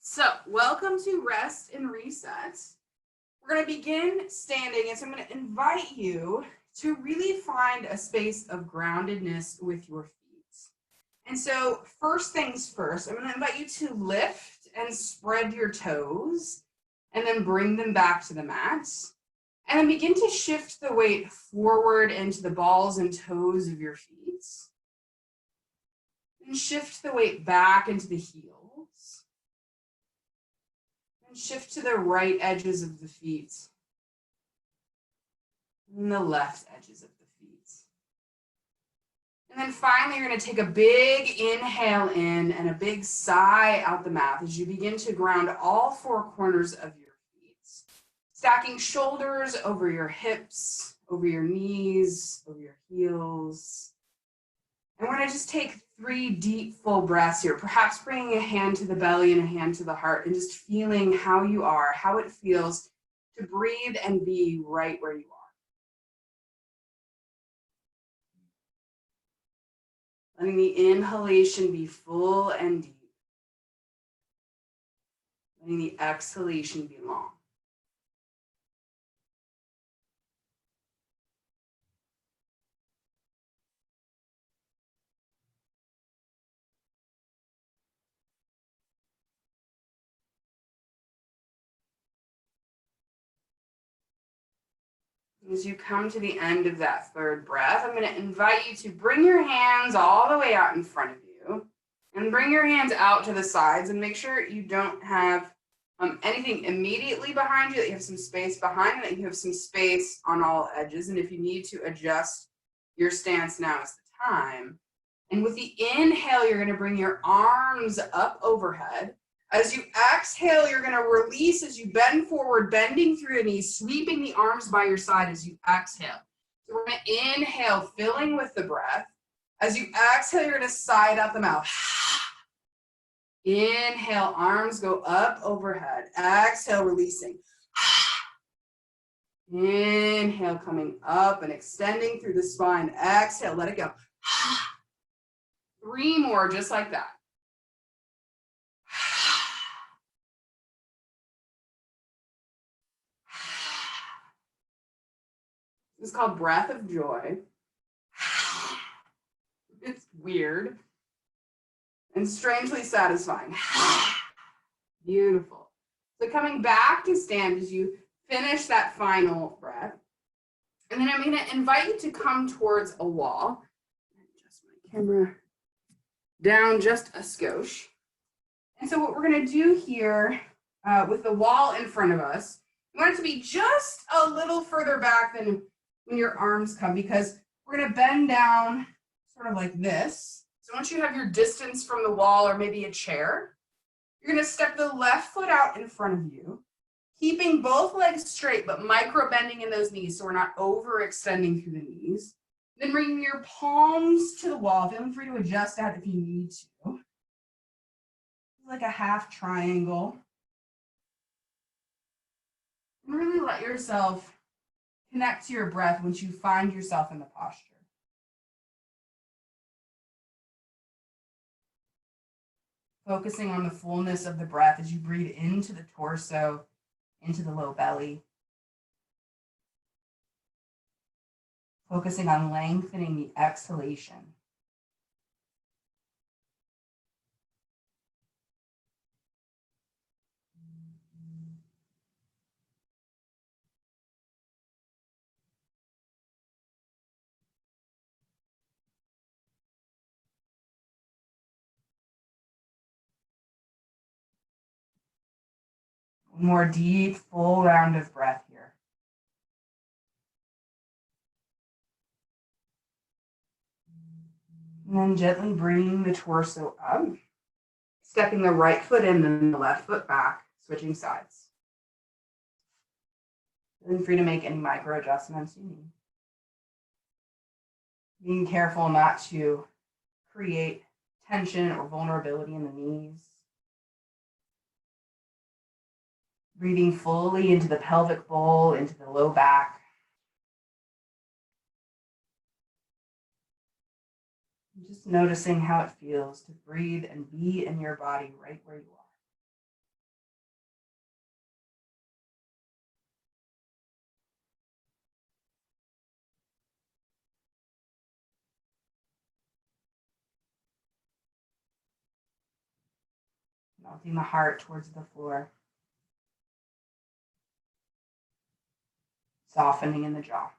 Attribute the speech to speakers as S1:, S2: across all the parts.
S1: So, welcome to Rest and Reset. We're going to begin standing, and so I'm going to invite you to really find a space of groundedness with your feet. And so, first things first, I'm going to invite you to lift and spread your toes, and then bring them back to the mat. And then begin to shift the weight forward into the balls and toes of your feet. And shift the weight back into the heels. Shift to the right edges of the feet and the left edges of the feet. And then finally, you're going to take a big inhale in and a big sigh out the mouth as you begin to ground all four corners of your feet, stacking shoulders over your hips, over your knees, over your heels. And we're going to just take 3 deep, full breaths here, perhaps bringing a hand to the belly and a hand to the heart and just feeling how you are, how it feels to breathe and be right where you are. Letting the inhalation be full and deep. Letting the exhalation be long. As you come to the end of that third breath, I'm going to invite you to bring your hands all the way out in front of you and bring your hands out to the sides and make sure you don't have anything immediately behind you, that you have some space behind, that you have some space on all edges. And if you need to adjust your stance, now is the time. And with the inhale, you're going to bring your arms up overhead. As you exhale, you're going to release as you bend forward, bending through your knees, sweeping the arms by your side as you exhale. So we're going to inhale, filling with the breath. As you exhale, you're going to sigh it out the mouth. Inhale, arms go up overhead. Exhale, releasing. Inhale, coming up and extending through the spine. Exhale, let it go. 3 more, just like that. This is called breath of joy. It's weird and strangely satisfying. Beautiful. So coming back to stand as you finish that final breath. And then I'm going to invite you to come towards a wall. Adjust my camera down just a skosh. And so what we're going to do here with the wall in front of us, we want it to be just a little further back than when your arms come, because we're going to bend down sort of like this. So once you have your distance from the wall or maybe a chair, you're going to step the left foot out in front of you, keeping both legs straight, but micro bending in those knees so we're not overextending through the knees. Then bringing your palms to the wall, feeling free to adjust that if you need to. Like a half triangle. And really let yourself connect to your breath once you find yourself in the posture. Focusing on the fullness of the breath as you breathe into the torso, into the low belly. Focusing on lengthening the exhalation. One more deep, full round of breath here. And then gently bringing the torso up, stepping the right foot in and the left foot back, switching sides. Feeling free to make any micro adjustments you need. Being careful not to create tension or vulnerability in the knees. Breathing fully into the pelvic bowl, into the low back. Just noticing how it feels to breathe and be in your body right where you are. Melting the heart towards the floor. Softening in the jaw.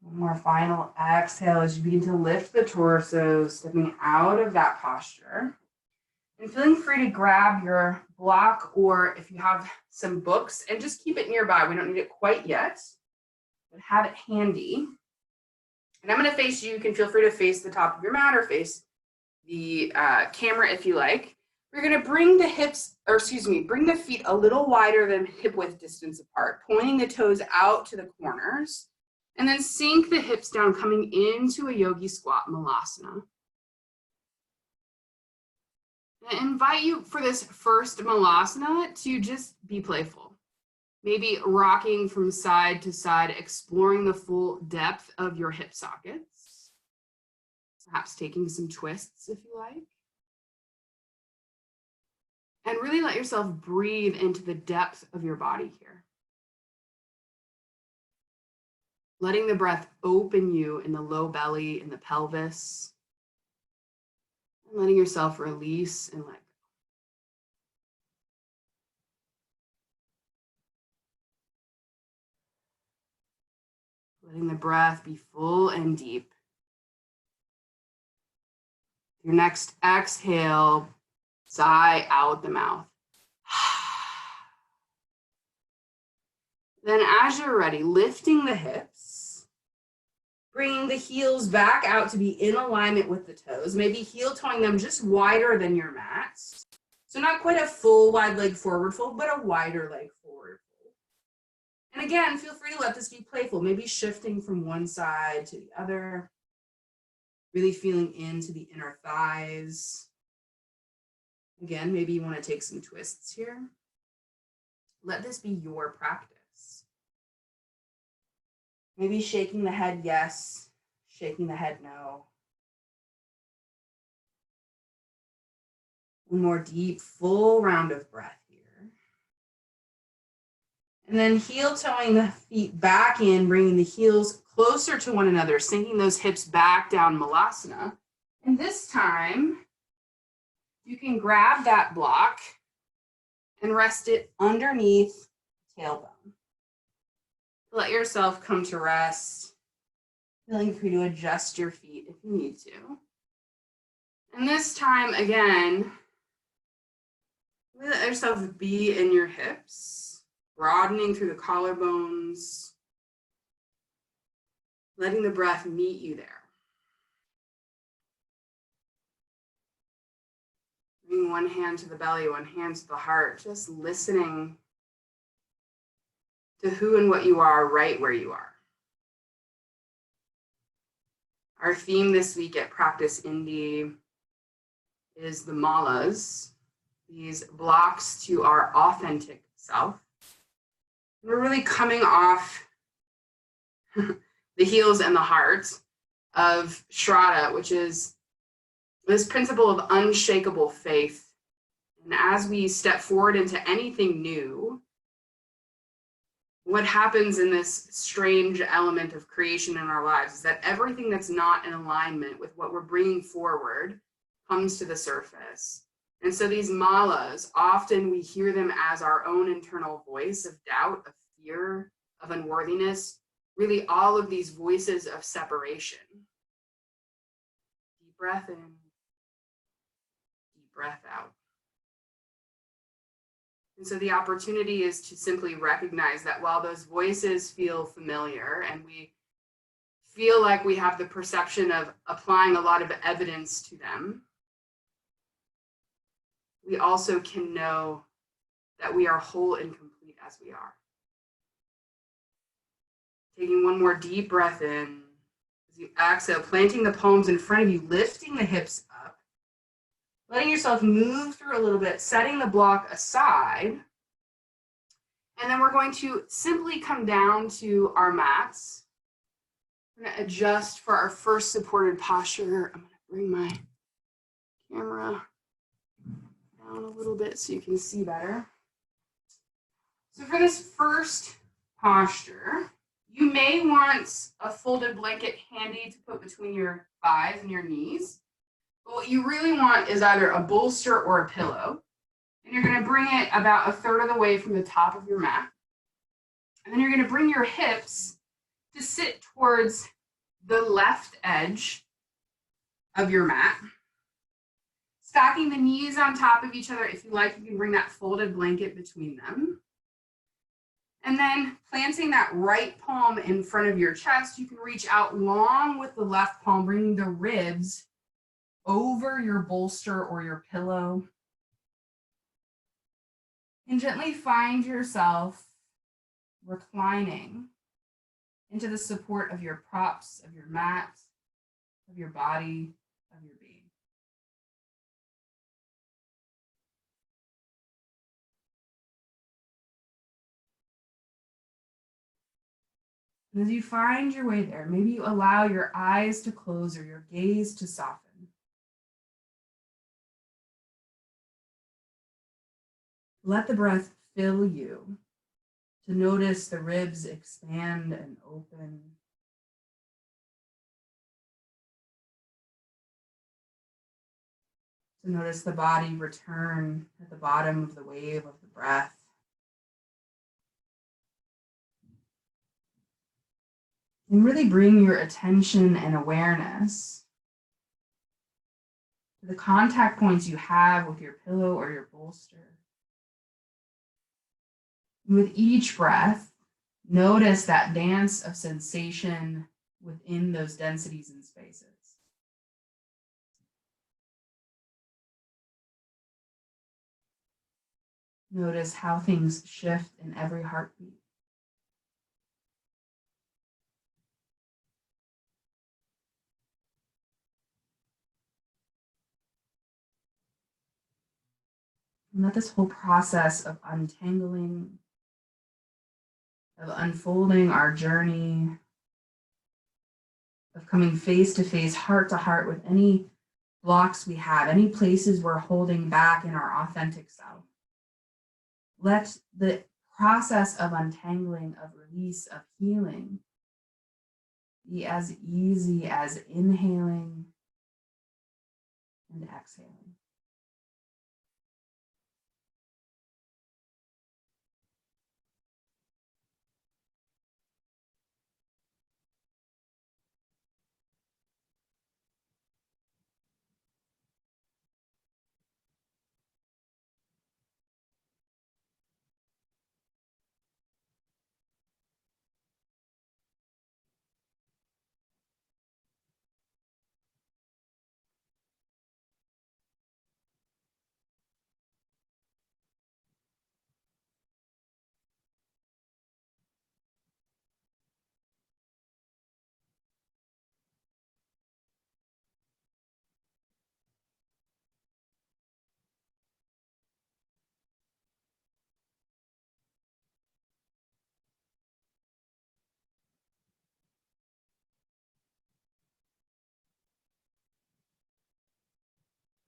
S1: One more final exhale as you begin to lift the torso, stepping out of that posture. And feeling free to grab your block, or if you have some books, and just keep it nearby. We don't need it quite yet, but have it handy. And I'm going to face you. You can feel free to face the top of your mat or face the camera if you like. We're going to bring the hips, or excuse me, bring the feet a little wider than hip width distance apart, pointing the toes out to the corners, and then sink the hips down, coming into a yogi squat malasana. I invite you for this first malasana to just be playful. Maybe rocking from side to side, exploring the full depth of your hip sockets. Perhaps taking some twists if you like. And really let yourself breathe into the depth of your body here. Letting the breath open you in the low belly, in the pelvis. And letting yourself release and let go. Letting the breath be full and deep. Your next exhale, sigh out the mouth. Then as you're ready, lifting the hips, bringing the heels back out to be in alignment with the toes, maybe heel toeing them just wider than your mat. So not quite a full wide leg forward fold, but a wider leg forward fold. And again, feel free to let this be playful, maybe shifting from one side to the other, really feeling into the inner thighs. Again, maybe you want to take some twists here. Let this be your practice. Maybe shaking the head yes, shaking the head no. One more deep, full round of breath here. And then heel toeing the feet back in, bringing the heels closer to one another, sinking those hips back down malasana. And this time, you can grab that block and rest it underneath tailbone. Let yourself come to rest, feeling free to adjust your feet if you need to. And this time, again, let yourself be in your hips, broadening through the collarbones, letting the breath meet you there. Bring one hand to the belly, one hand to the heart, just listening to who and what you are right where you are. Our theme this week at Practice Indie is the malas, these blocks to our authentic self. We're really coming off the heels and the heart of Shraddha, which is this principle of unshakable faith. And as we step forward into anything new, what happens in this strange element of creation in our lives is that everything that's not in alignment with what we're bringing forward comes to the surface. And so these malas, often we hear them as our own internal voice of doubt, of fear, of unworthiness, really all of these voices of separation. Deep breath in, deep breath out. And so the opportunity is to simply recognize that while those voices feel familiar and we feel like we have the perception of applying a lot of evidence to them, we also can know that we are whole and complete as we are. Taking one more deep breath in, as you exhale, planting the palms in front of you, lifting the hips up, letting yourself move through a little bit, setting the block aside. And then we're going to simply come down to our mats. We're going to adjust for our first supported posture. I'm going to bring my camera down down a little bit so you can see better. So for this first posture, you may want a folded blanket handy to put between your thighs and your knees. But what you really want is either a bolster or a pillow. And you're going to bring it about a third of the way from the top of your mat. And then you're going to bring your hips to sit towards the left edge of your mat. Stacking the knees on top of each other. If you like, you can bring that folded blanket between them. And then planting that right palm in front of your chest, you can reach out long with the left palm, bringing the ribs over your bolster or your pillow. And gently find yourself reclining into the support of your props, of your mat, of your body, of your being. And as you find your way there, maybe you allow your eyes to close or your gaze to soften. Let the breath fill you to notice the ribs expand and open. To notice the body return at the bottom of the wave of the breath. And really bring your attention and awareness to the contact points you have with your pillow or your bolster. And with each breath, notice that dance of sensation within those densities and spaces. Notice how things shift in every heartbeat. And let this whole process of untangling, of unfolding our journey, of coming face to face, heart to heart with any blocks we have, any places we're holding back in our authentic self. Let the process of untangling, of release, of healing be as easy as inhaling and exhaling.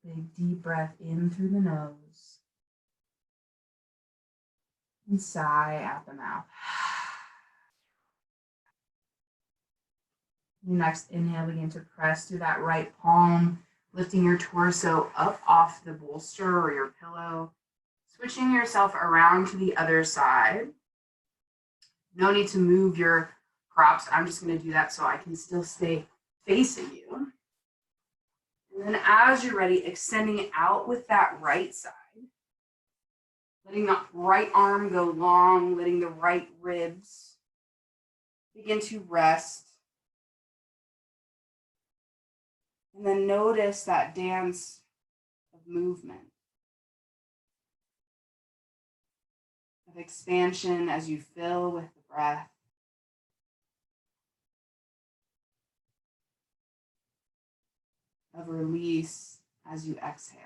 S1: Big deep breath in through the nose and sigh out the mouth. Your next inhale, begin to press through that right palm, lifting your torso up off the bolster or your pillow, switching yourself around to the other side. No need to move your props. I'm just going to do that so I can still stay facing you. And then as you're ready, extending out with that right side, letting the right arm go long, letting the right ribs begin to rest. And then notice that dance of movement, of expansion as you fill with the breath. Of release as you exhale.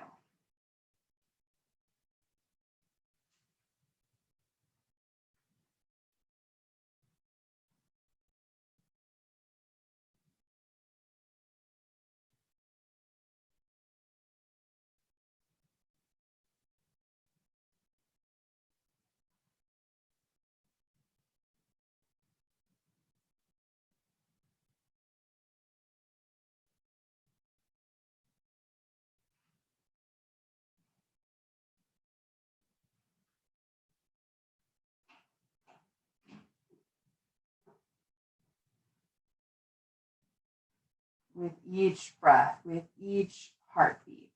S1: with each breath, with each heartbeat.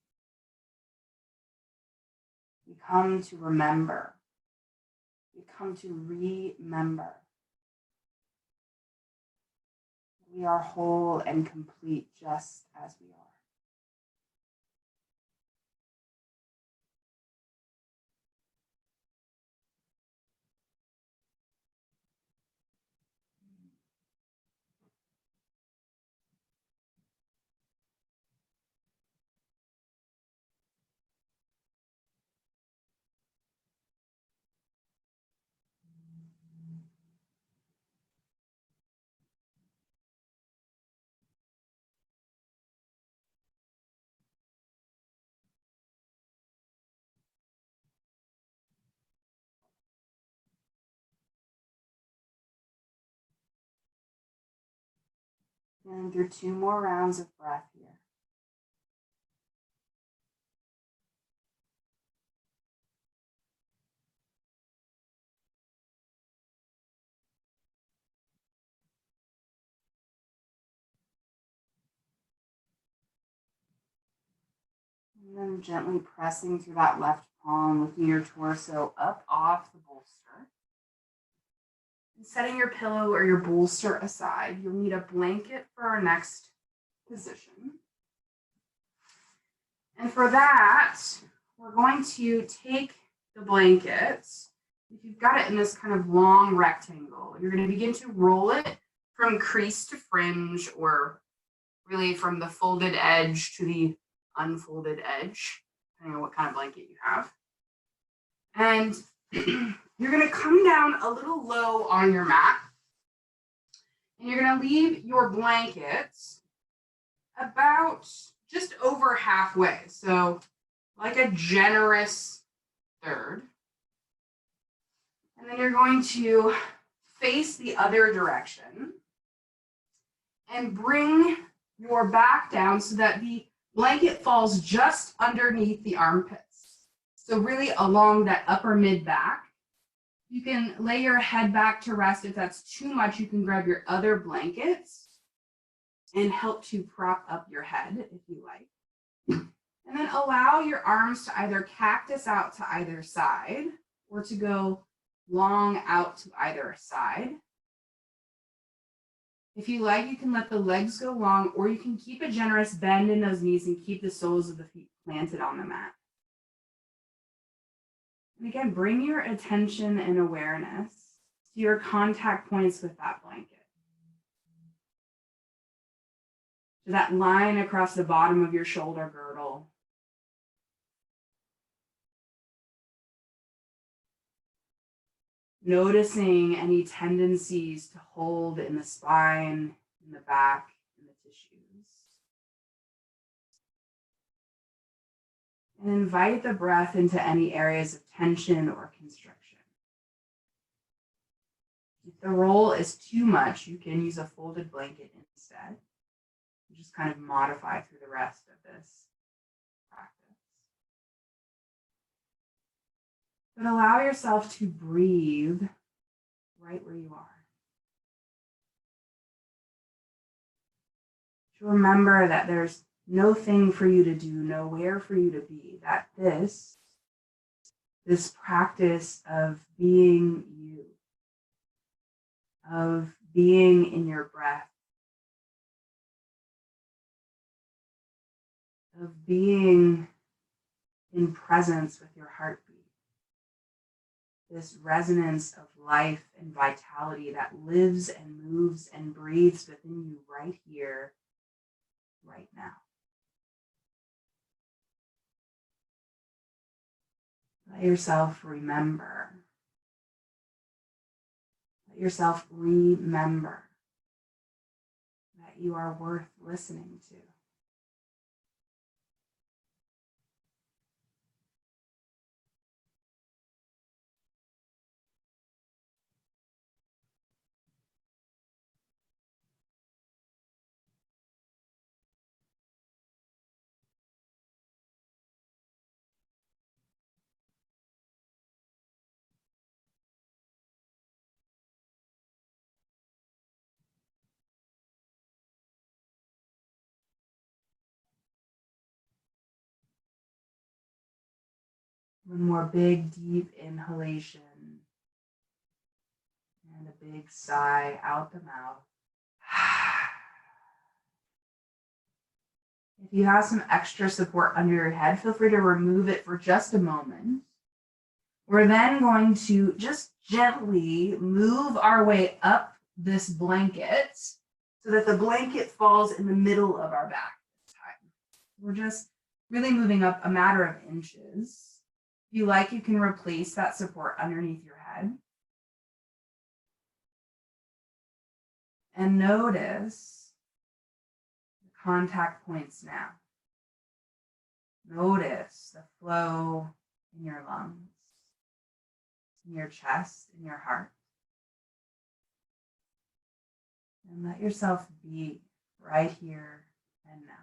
S1: We come to remember. We come to remember. We are whole and complete just as we are. And through 2 more rounds of breath here. And then gently pressing through that left palm, lifting your torso up off the bolster. And setting your pillow or your bolster aside, you'll need a blanket for our next position. And for that, we're going to take the blanket. If you've got it in this kind of long rectangle, you're going to begin to roll it from crease to fringe, or really from the folded edge to the unfolded edge, depending on what kind of blanket you have. And you're going to come down a little low on your mat, and you're going to leave your blankets about just over halfway. So like a generous third. And then you're going to face the other direction and bring your back down so that the blanket falls just underneath the armpits. So really along that upper mid back. You can lay your head back to rest. If that's too much, you can grab your other blankets and help to prop up your head if you like. And then allow your arms to either cactus out to either side or to go long out to either side. If you like, you can let the legs go long, or you can keep a generous bend in those knees and keep the soles of the feet planted on the mat. And again, bring your attention and awareness to your contact points with that blanket. To that line across the bottom of your shoulder girdle. Noticing any tendencies to hold in the spine, in the back, in the tissues. And invite the breath into any areas of tension or constriction. If the roll is too much, you can use a folded blanket instead. Just kind of modify through the rest of this practice. But allow yourself to breathe right where you are. To remember that there's no thing for you to do, nowhere for you to be, that this practice of being you, of being in your breath, of being in presence with your heartbeat, this resonance of life and vitality that lives and moves and breathes within you right here, right now. Let yourself remember. Let yourself remember that you are worth listening to. One more big, deep inhalation. And a big sigh out the mouth. If you have some extra support under your head, feel free to remove it for just a moment. We're then going to just gently move our way up this blanket so that the blanket falls in the middle of our back this time. We're just really moving up a matter of inches. If you like, you can replace that support underneath your head. And notice the contact points now. Notice the flow in your lungs, in your chest, in your heart. And let yourself be right here and now.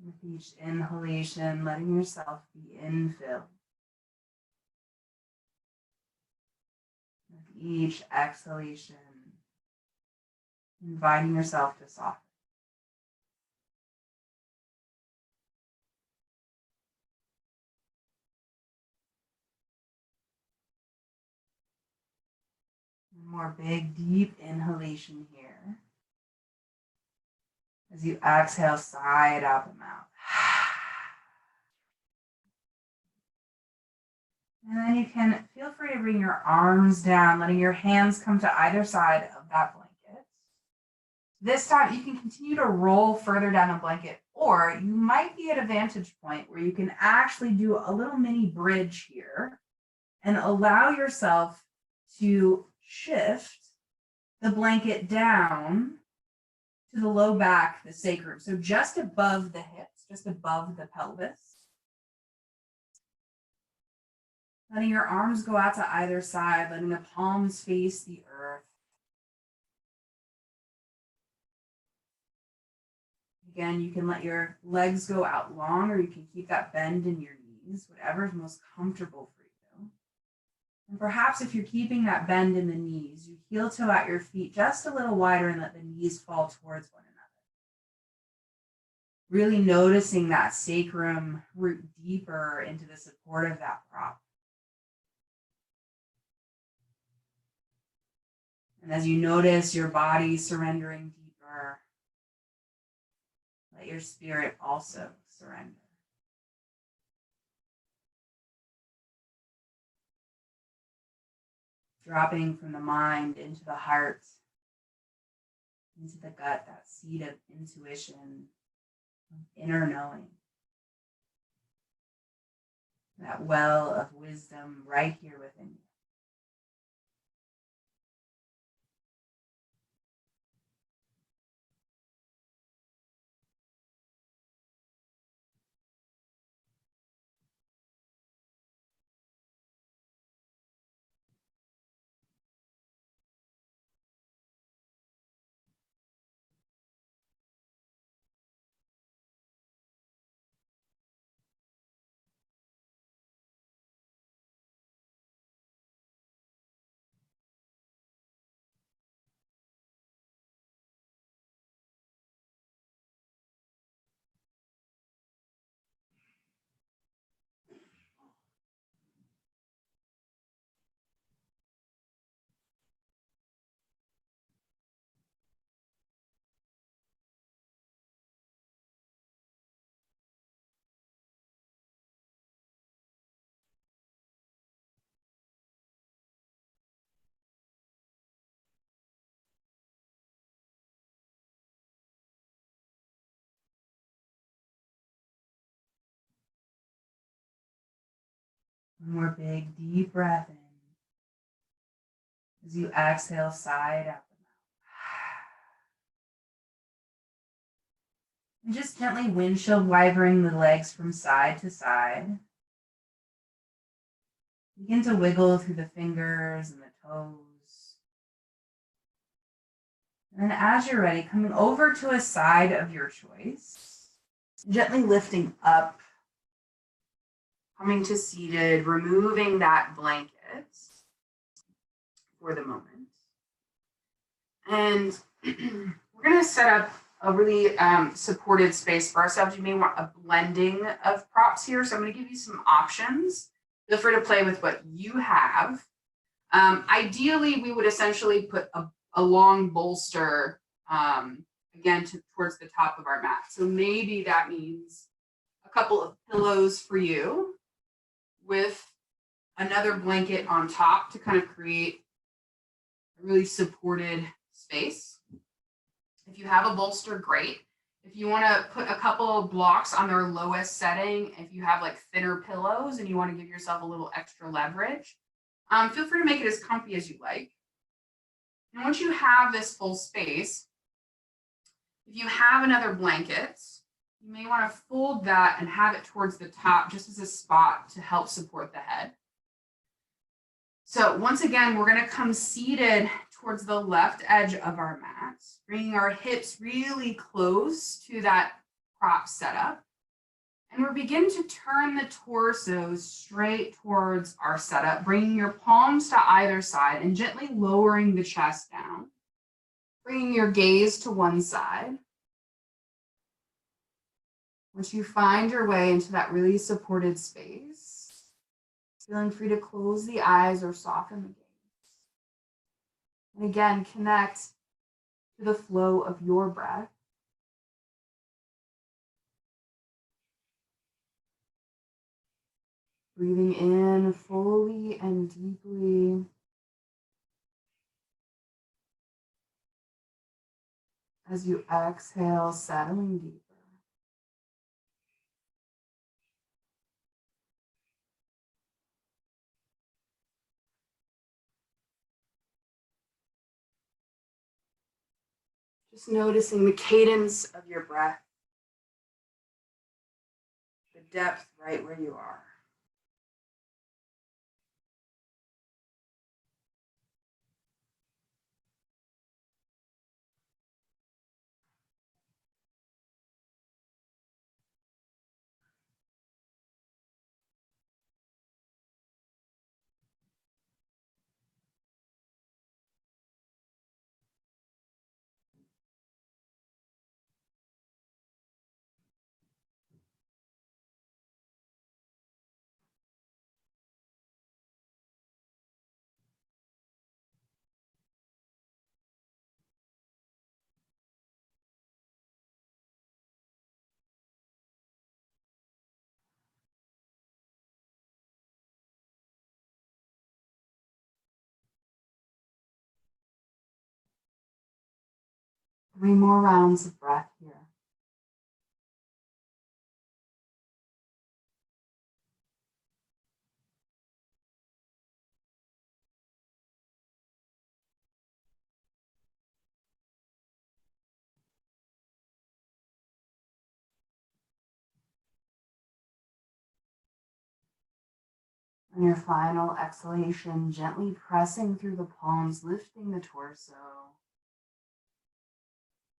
S1: With each inhalation, letting yourself be infilled. With each exhalation, inviting yourself to soften. One more big, deep inhalation here. As you exhale, sigh it out the mouth. And then you can feel free to bring your arms down, letting your hands come to either side of that blanket. This time you can continue to roll further down the blanket, or you might be at a vantage point where you can actually do a little mini bridge here and allow yourself to shift the blanket down to the low back, the sacrum. So just above the hips, just above the pelvis. Letting your arms go out to either side, letting the palms face the earth. Again, you can let your legs go out long, or you can keep that bend in your knees, whatever is most comfortable for you. And perhaps if you're keeping that bend in the knees, you heel toe out your feet just a little wider and let the knees fall towards one another. Really noticing that sacrum root deeper into the support of that prop. And as you notice your body surrendering deeper, let your spirit also surrender. Dropping from the mind into the heart, into the gut, that seed of intuition, of inner knowing. That well of wisdom right here within you. One more big, deep breath in. As you exhale, sigh it out the mouth. And just gently windshield wipering the legs from side to side. Begin to wiggle through the fingers and the toes. And then as you're ready, coming over to a side of your choice, gently lifting up, coming to seated, removing that blanket for the moment. And we're going to set up a really supported space for ourselves. You may want a blending of props here. So I'm going to give you some options. Feel free to play with what you have. Ideally, we would essentially put a long bolster, again, towards the top of our mat. So maybe that means a couple of pillows for you with another blanket on top to kind of create a really supported space. If you have a bolster, great. If you want to put a couple of blocks on their lowest setting, if you have like thinner pillows and you want to give yourself a little extra leverage, feel free to make it as comfy as you like. And once you have this full space, if you have another blanket, you may want to fold that and have it towards the top just as a spot to help support the head. So once again, we're going to come seated towards the left edge of our mat, bringing our hips really close to that prop setup. And we're beginning to turn the torso straight towards our setup, bringing your palms to either side and gently lowering the chest down, bringing your gaze to one side. Once you find your way into that really supported space, feeling free to close the eyes or soften the gaze. And again, connect to the flow of your breath. Breathing in fully and deeply. As you exhale, settling deeper. Just noticing the cadence of your breath, the depth right where you are. Three more rounds of breath here. On your final exhalation, gently pressing through the palms, lifting the torso.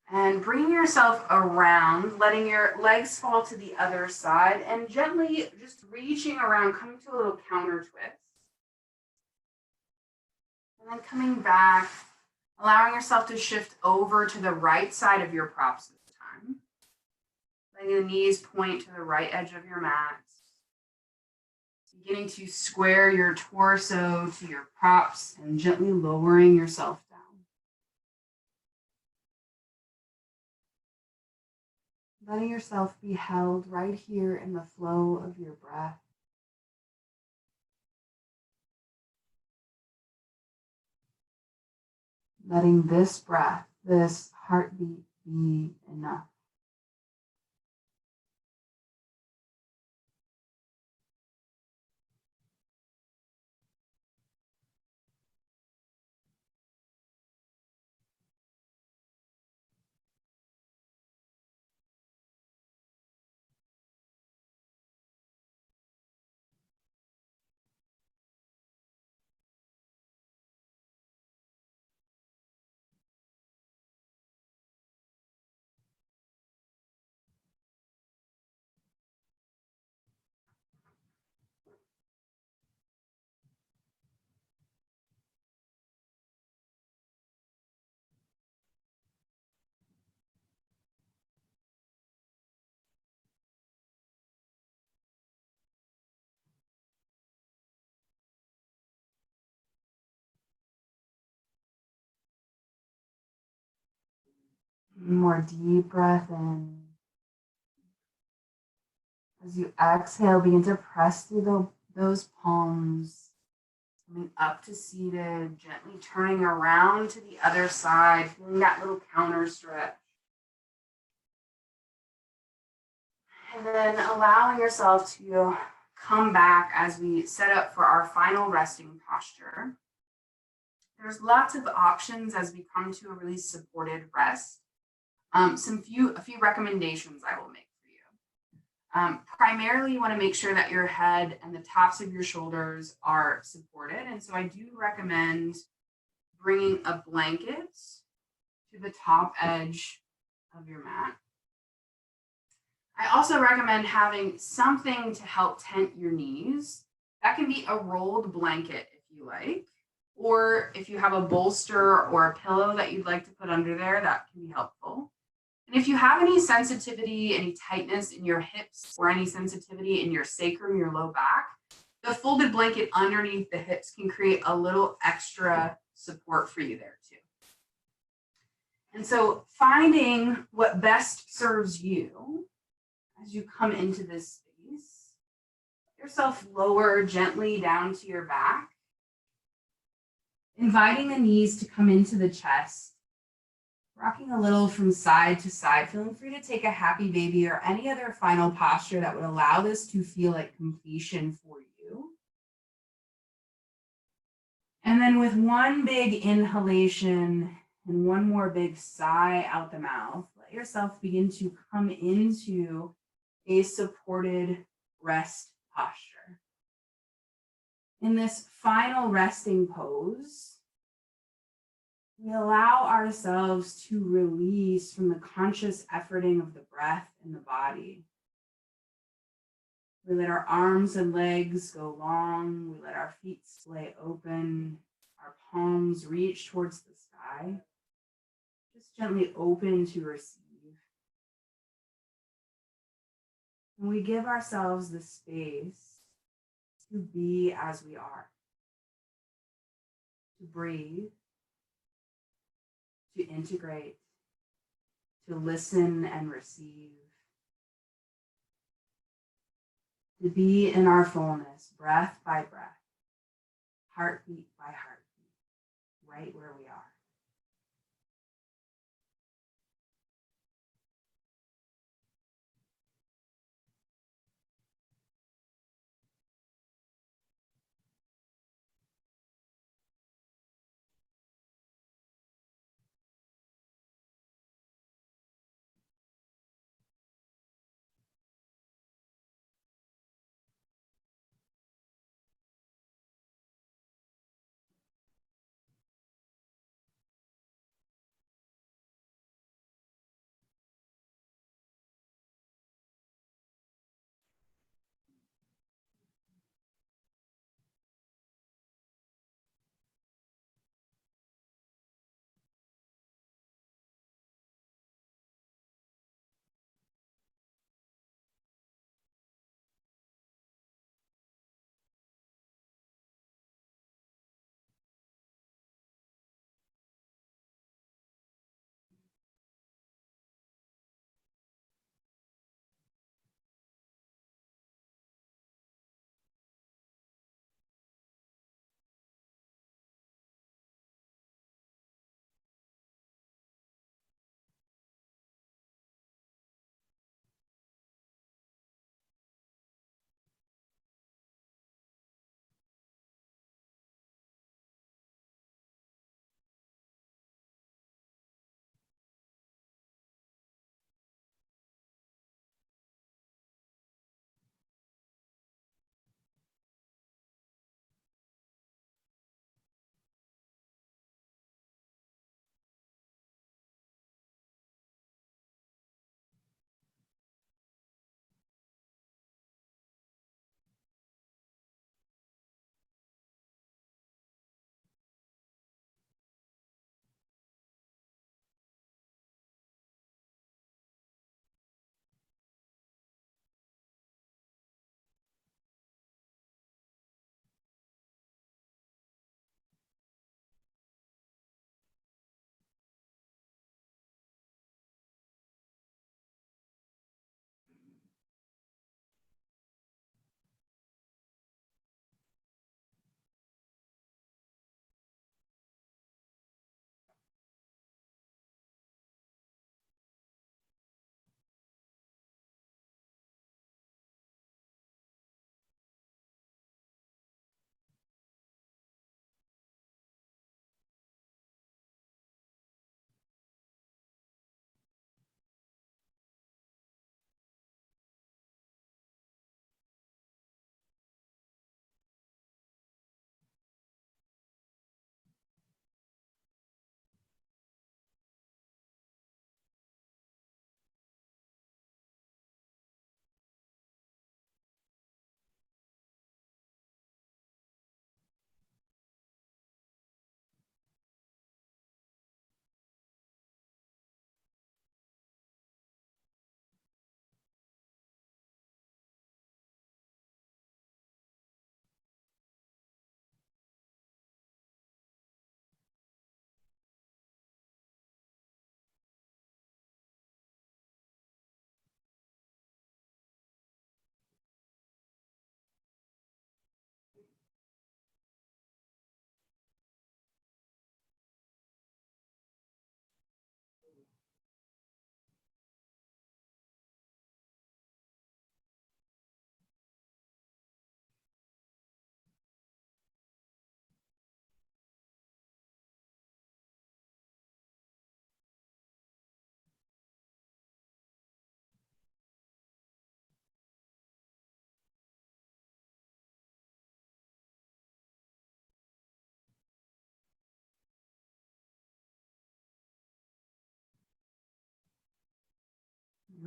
S1: And bringing yourself around, letting your legs fall to the other side, and gently just reaching around, coming to a little counter twist. And then coming back, allowing yourself to shift over to the right side of your props this time. Letting the knees point to the right edge of your mat. Beginning to square your torso to your props and gently lowering yourself down. Letting yourself be held right here in the flow of your breath. Letting this breath, this heartbeat be enough. More deep breath in. As you exhale, begin to press through those palms, coming up to seated, gently turning around to the other side, feeling that little counter stretch. And then allowing yourself to come back as we set up for our final resting posture. There's lots of options as we come to a really supported rest. A few recommendations I will make for you. Primarily, you want to make sure that your head and the tops of your shoulders are supported. And so I do recommend bringing a blanket to the top edge of your mat. I also recommend having something to help tent your knees. That can be a rolled blanket if you like, or if you have a bolster or a pillow that you'd like to put under there, that can be helpful. And if you have any sensitivity, any tightness in your hips, or any sensitivity in your sacrum, your low back, the folded blanket underneath the hips can create a little extra support for you there too. And so finding what best serves you as you come into this space, let yourself lower gently down to your back, inviting the knees to come into the chest, rocking a little from side to side, feeling free to take a happy baby or any other final posture that would allow this to feel like completion for you. And then with one big inhalation and one more big sigh out the mouth, let yourself begin to come into a supported rest posture. In this final resting pose, we allow ourselves to release from the conscious efforting of the breath and the body. We let our arms and legs go long. We let our feet splay open, our palms reach towards the sky, just gently open to receive. And we give ourselves the space to be as we are, to breathe, to integrate, to listen and receive, to be in our fullness, breath by breath, heartbeat by heartbeat, right where we are.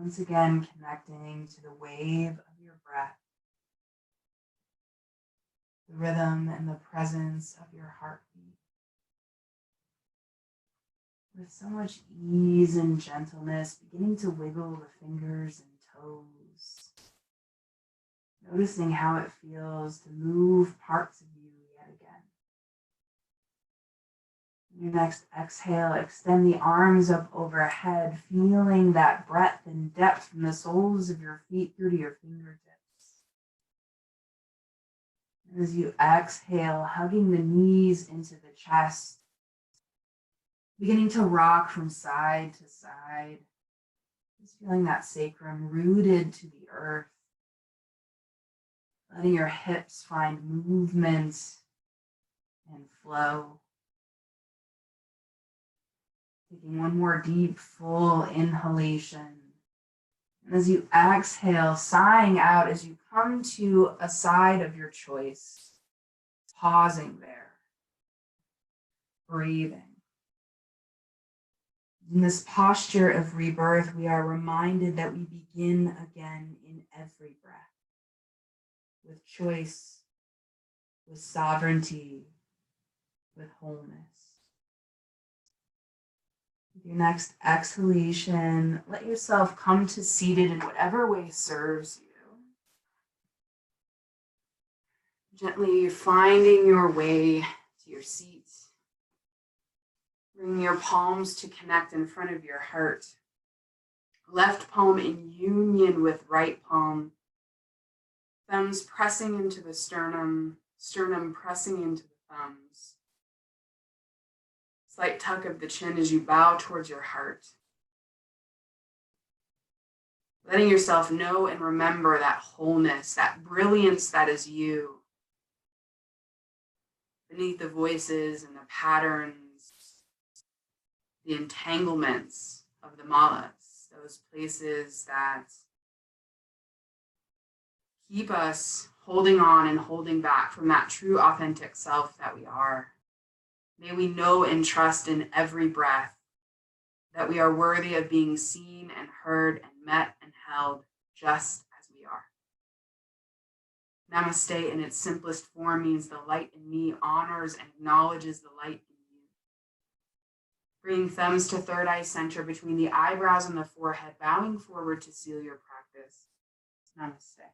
S1: Once again, connecting to the wave of your breath, the rhythm and the presence of your heartbeat. With so much ease and gentleness, beginning to wiggle the fingers and toes. Noticing how it feels to move parts of you yet again. Your next exhale, extend the arms up overhead, feeling that breadth and depth from the soles of your feet through to your fingertips. And as you exhale, hugging the knees into the chest, beginning to rock from side to side, just feeling that sacrum rooted to the earth, letting your hips find movement and flow. Taking one more deep, full inhalation. And as you exhale, sighing out as you come to a side of your choice, pausing there, breathing. In this posture of rebirth, we are reminded that we begin again in every breath, with choice, with sovereignty, with wholeness. With your next exhalation, let yourself come to seated in whatever way serves you. Gently finding your way to your seat. Bring your palms to connect in front of your heart. Left palm in union with right palm. Thumbs pressing into the sternum, sternum pressing into the thumbs. Slight tuck of the chin as you bow towards your heart. Letting yourself know and remember that wholeness, that brilliance that is you. Beneath the voices and the patterns, the entanglements of the malas, those places that keep us holding on and holding back from that true authentic self that we are. May we know and trust in every breath that we are worthy of being seen and heard and met and held just as we are. Namaste in its simplest form means the light in me honors and acknowledges the light in you. Bringing thumbs to third eye center between the eyebrows and the forehead, bowing forward to seal your practice. Namaste.